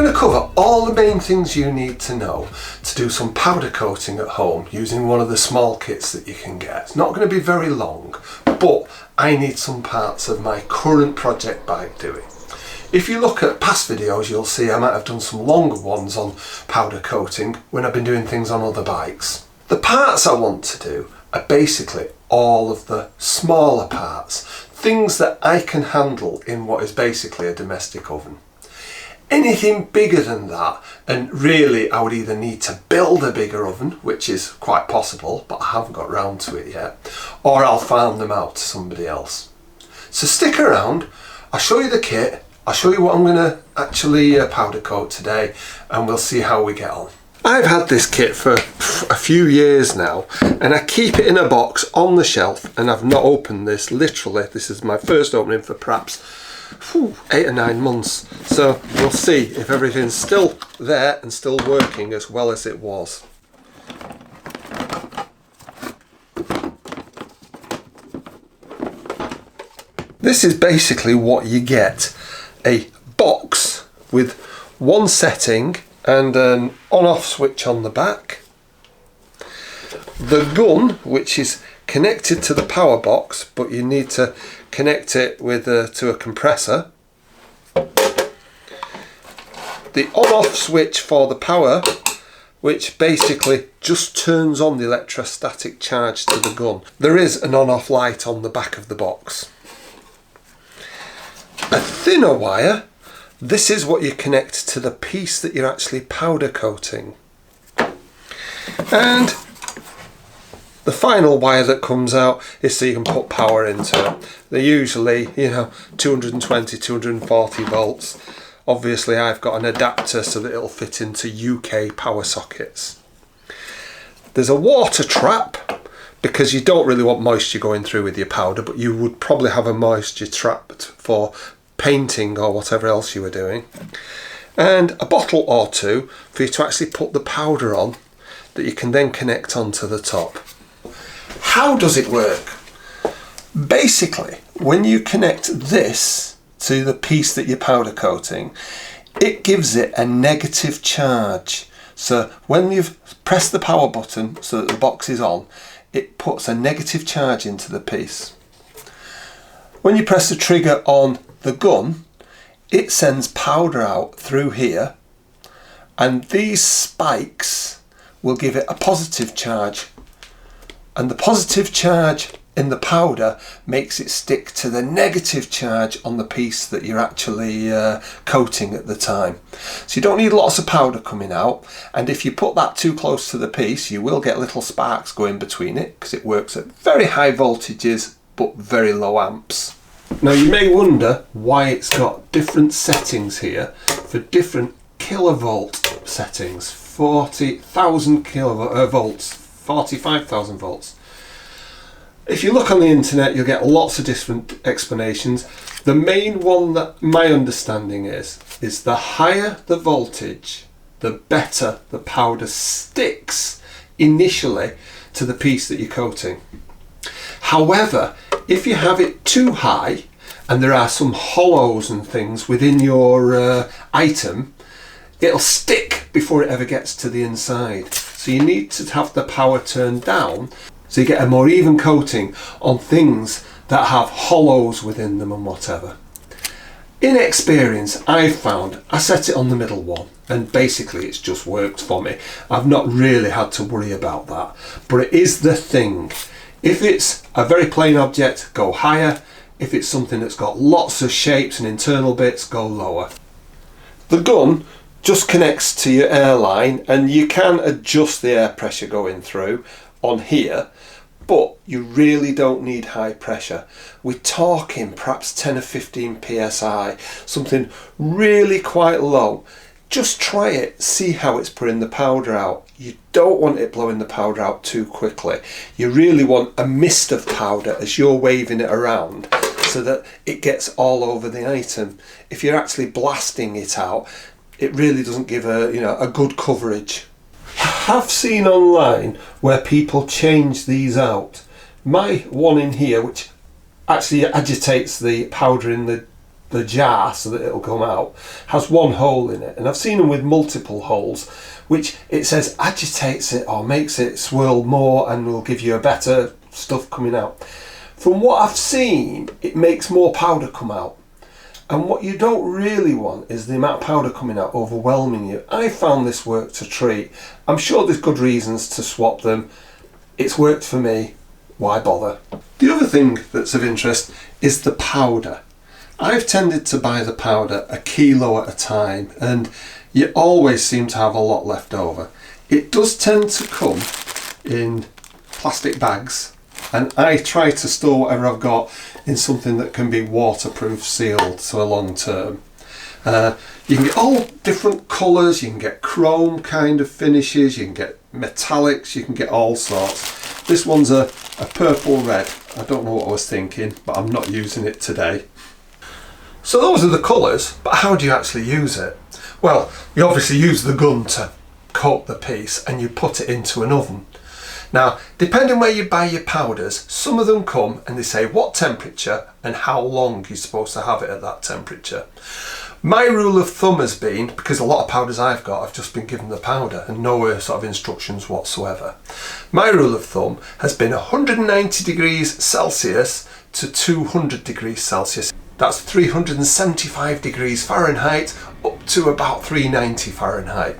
going to cover all the main things you need to know to do some powder coating at home using one of the small kits that you can get. It's not going to be very long, but I need some parts of my current project bike doing. If you look at past videos, you'll see I might have done some longer ones on powder coating when I've been doing things on other bikes. The parts I want to do are basically all of the smaller parts, things that I can handle in what is basically a domestic oven. Anything bigger than that, and really I would either need to build a bigger oven, which is quite possible, but I haven't got round to it yet, or I'll farm them out to somebody else. So stick around, I'll show you the kit, I'll show you what I'm going to actually powder coat today, and we'll see how we get on. I've had this kit for a few years now, and I keep it in a box on the shelf, and I've not opened this. Literally, this is my first opening for perhaps 8 or 9 months. So we'll see if everything's still there and still working as well as it was. This is basically what you get. A box with one setting and an on-off switch on the back. The gun, which is connected to the power box, but you need to connect it with to a compressor. The on-off switch for the power, which basically just turns on the electrostatic charge to the gun. There is an on-off light on the back of the box. A thinner wire. This is what you connect to the piece that you're actually powder coating. And the final wire that comes out is so you can put power into it. They're usually, 220, 240 volts. Obviously I've got an adapter so that it'll fit into UK power sockets. There's a water trap because you don't really want moisture going through with your powder, but you would probably have a moisture trap for painting or whatever else you were doing. And a bottle or two for you to actually put the powder on that you can then connect onto the top. How does it work? Basically, when you connect this to the piece that you're powder coating, it gives it a negative charge. So when you've pressed the power button so that the box is on, it puts a negative charge into the piece. When you press the trigger on the gun, it sends powder out through here, and these spikes will give it a positive charge, and the positive charge in the powder makes it stick to the negative charge on the piece that you're actually coating at the time. So you don't need lots of powder coming out, and if you put that too close to the piece you will get little sparks going between it because it works at very high voltages but very low amps. Now you may wonder why it's got different settings here for different kilovolt settings. 40,000 volts, 45,000 volts. If you look on the internet you'll get lots of different explanations. The main one that my understanding is the higher the voltage, the better the powder sticks initially to the piece that you're coating. However, if you have it too high and there are some hollows and things within your item, it'll stick before it ever gets to the inside. So you need to have the power turned down so you get a more even coating on things that have hollows within them and whatever. In experience, I've found I set it on the middle one and basically it's just worked for me. I've not really had to worry about that, but it is the thing. If it's a very plain object, go higher. If it's something that's got lots of shapes and internal bits, go lower. The gun just connects to your air line and you can adjust the air pressure going through on here, but you really don't need high pressure. We're talking perhaps 10 or 15 psi, something really quite low. Just try it, see how it's putting the powder out. You don't want it blowing the powder out too quickly. You really want a mist of powder as you're waving it around so that it gets all over the item. If you're actually blasting it out, it really doesn't give a good coverage. I have seen online where people change these out. My one in here, which actually agitates the powder in the the jar so that it'll come out, has one hole in it, and I've seen them with multiple holes, which it says agitates it or makes it swirl more and will give you a better stuff coming out. From what I've seen, it makes more powder come out. And what you don't really want is the amount of powder coming out overwhelming you. I found this worked a treat. I'm sure there's good reasons to swap them. It's worked for me. Why bother? The other thing that's of interest is the powder. I've tended to buy the powder a kilo at a time, and you always seem to have a lot left over. It does tend to come in plastic bags, and I try to store whatever I've got in something that can be waterproof sealed, so a long term. You can get all different colours, you can get chrome kind of finishes, you can get metallics, you can get all sorts. This one's a purple red. I don't know what I was thinking, but I'm not using it today. So those are the colours, but how do you actually use it? Well, you obviously use the gun to coat the piece and you put it into an oven. Now, depending where you buy your powders, some of them come and they say what temperature and how long you're supposed to have it at that temperature. My rule of thumb has been, because a lot of powders I've got, I've just been given the powder and no sort of instructions whatsoever. My rule of thumb has been 190 degrees Celsius to 200 degrees Celsius. That's 375 degrees Fahrenheit up to about 390 Fahrenheit.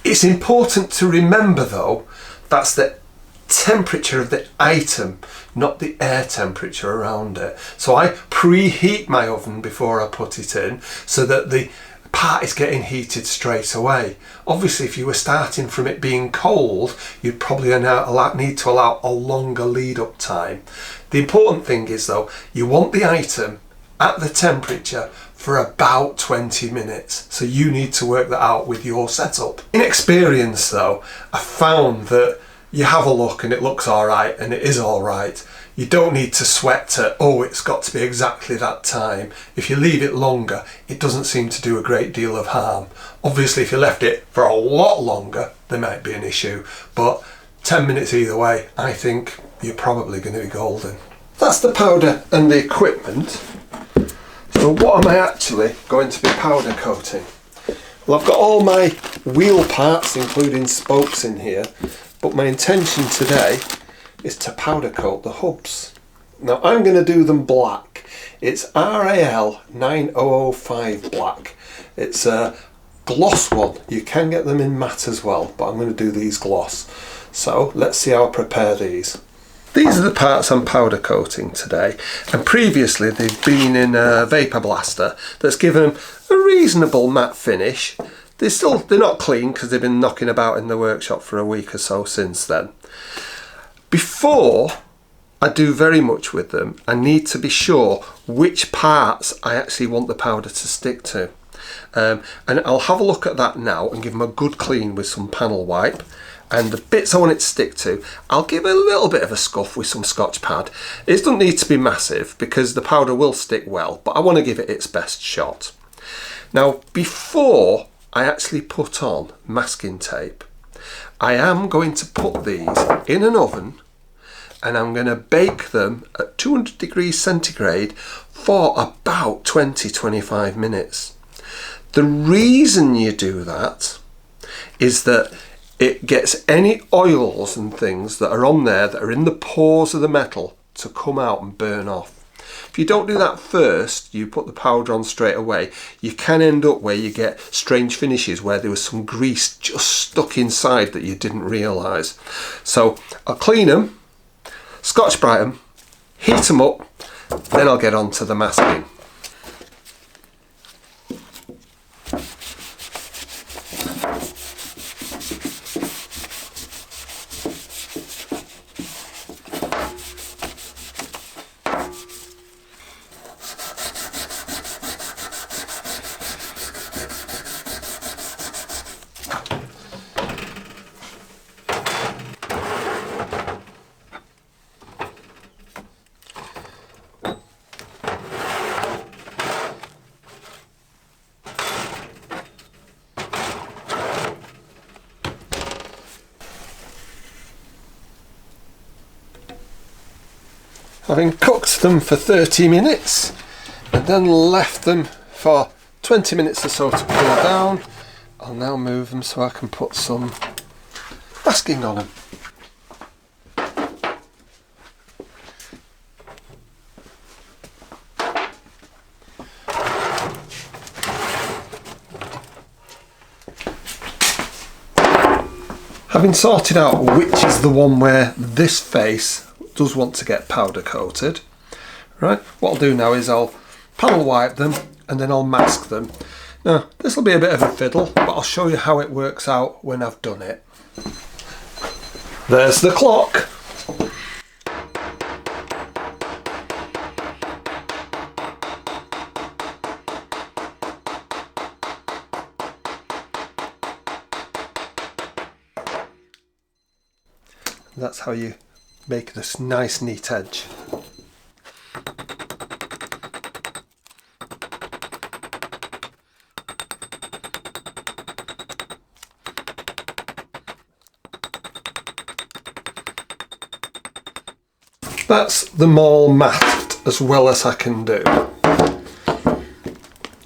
It's important to remember though, that's the temperature of the item, not the air temperature around it. So I preheat my oven before I put it in so that the part is getting heated straight away. Obviously if you were starting from it being cold, you'd probably need to allow a longer lead up time. The important thing is though, you want the item at the temperature for about 20 minutes. So you need to work that out with your setup. In experience though, I found that you have a look and it looks all right, and it is all right. You don't need to sweat to, oh, it's got to be exactly that time. If you leave it longer, it doesn't seem to do a great deal of harm. Obviously, if you left it for a lot longer, there might be an issue, but 10 minutes either way, I think you're probably going to be golden. That's the powder and the equipment. So what am I actually going to be powder coating? Well, I've got all my wheel parts, including spokes in here, but my intention today is to powder coat the hubs. Now I'm going to do them black. It's RAL 9005 black. It's a gloss one. You can get them in matte as well, but I'm going to do these gloss. So let's see how I prepare these. These are the parts I'm powder coating today, and previously they've been in a vapor blaster that's given them a reasonable matte finish. They're not clean because they've been knocking about in the workshop for a week or so since then. Before I do very much with them, I need to be sure which parts I actually want the powder to stick to. And I'll have a look at that now and give them a good clean with some panel wipe. And the bits I want it to stick to, I'll give a little bit of a scuff with some Scotch pad. It doesn't need to be massive because the powder will stick well, but I want to give it its best shot. Now, before I actually put on masking tape, I am going to put these in an oven and I'm going to bake them at 200 degrees centigrade for about 20-25 minutes. The reason you do that is that it gets any oils and things that are on there that are in the pores of the metal to come out and burn off. If you don't do that first, you put the powder on straight away, you can end up where you get strange finishes where there was some grease just stuck inside that you didn't realise. So I'll clean them, Scotch Brite them, heat them up, then I'll get on to the masking. Having cooked them for 30 minutes and then left them for 20 minutes or so to cool down. I'll now move them so I can put some masking on them. Having sorted out which is the one where this face does want to get powder coated, right, what I'll do now is I'll panel wipe them and then I'll mask them. Now this will be a bit of a fiddle, but I'll show you how it works out when I've done it. There's the clock. That's how you make this nice neat edge. That's them all masked as well as I can do.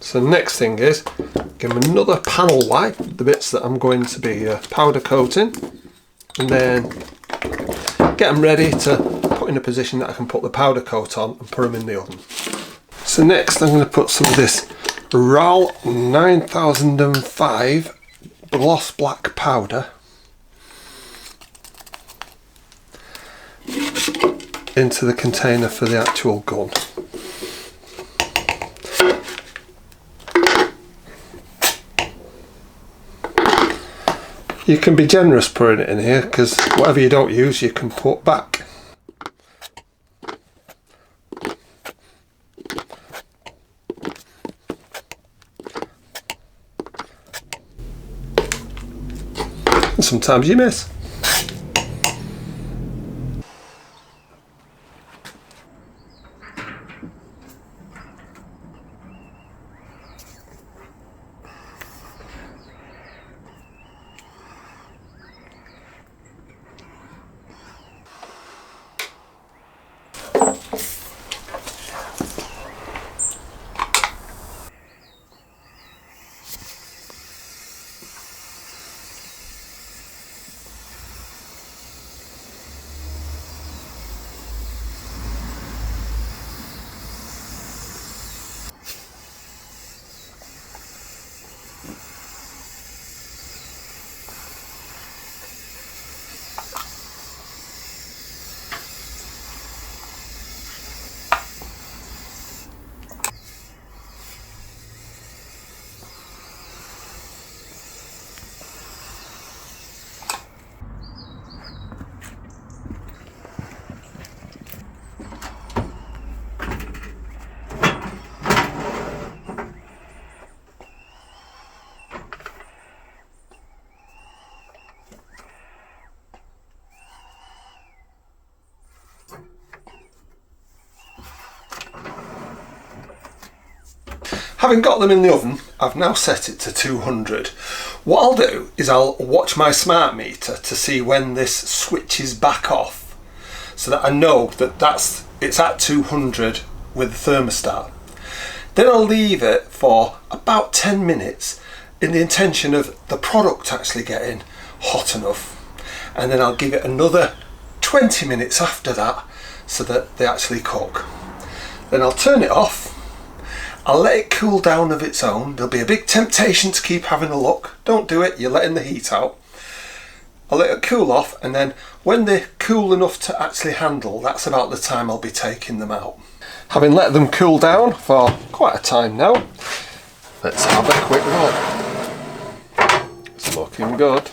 So next thing is give them another panel wipe, the bits that I'm going to be powder coating, and then get them ready to put in a position that I can put the powder coat on and put them in the oven. So next I'm going to put some of this RAL 9005 gloss black powder into the container for the actual gun. You can be generous putting it in here because whatever you don't use you can put back. And sometimes you miss. Having got them in the oven, I've now set it to 200. What I'll do is I'll watch my smart meter to see when this switches back off, so that I know that it's at 200 with the thermostat. Then I'll leave it for about 10 minutes in the intention of the product actually getting hot enough, and then I'll give it another 20 minutes after that so that they actually cook. Then I'll turn it off. I'll let it cool down of its own. There'll be a big temptation to keep having a look. Don't do it, you're letting the heat out. I'll let it cool off, and then when they're cool enough to actually handle, that's about the time I'll be taking them out. Having let them cool down for quite a time now, let's have a quick look. It's looking good.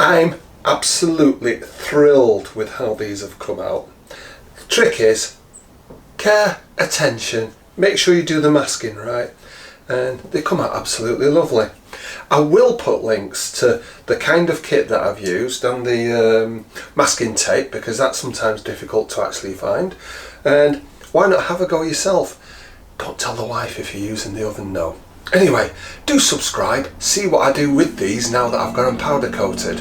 I'm absolutely thrilled with how these have come out. The trick is care, attention, make sure you do the masking right, and they come out absolutely lovely. I will put links to the kind of kit that I've used and the masking tape, because that's sometimes difficult to actually find. And why not have a go yourself? Don't tell the wife if you're using the oven, no. Anyway, do subscribe, see what I do with these now that I've got them powder coated.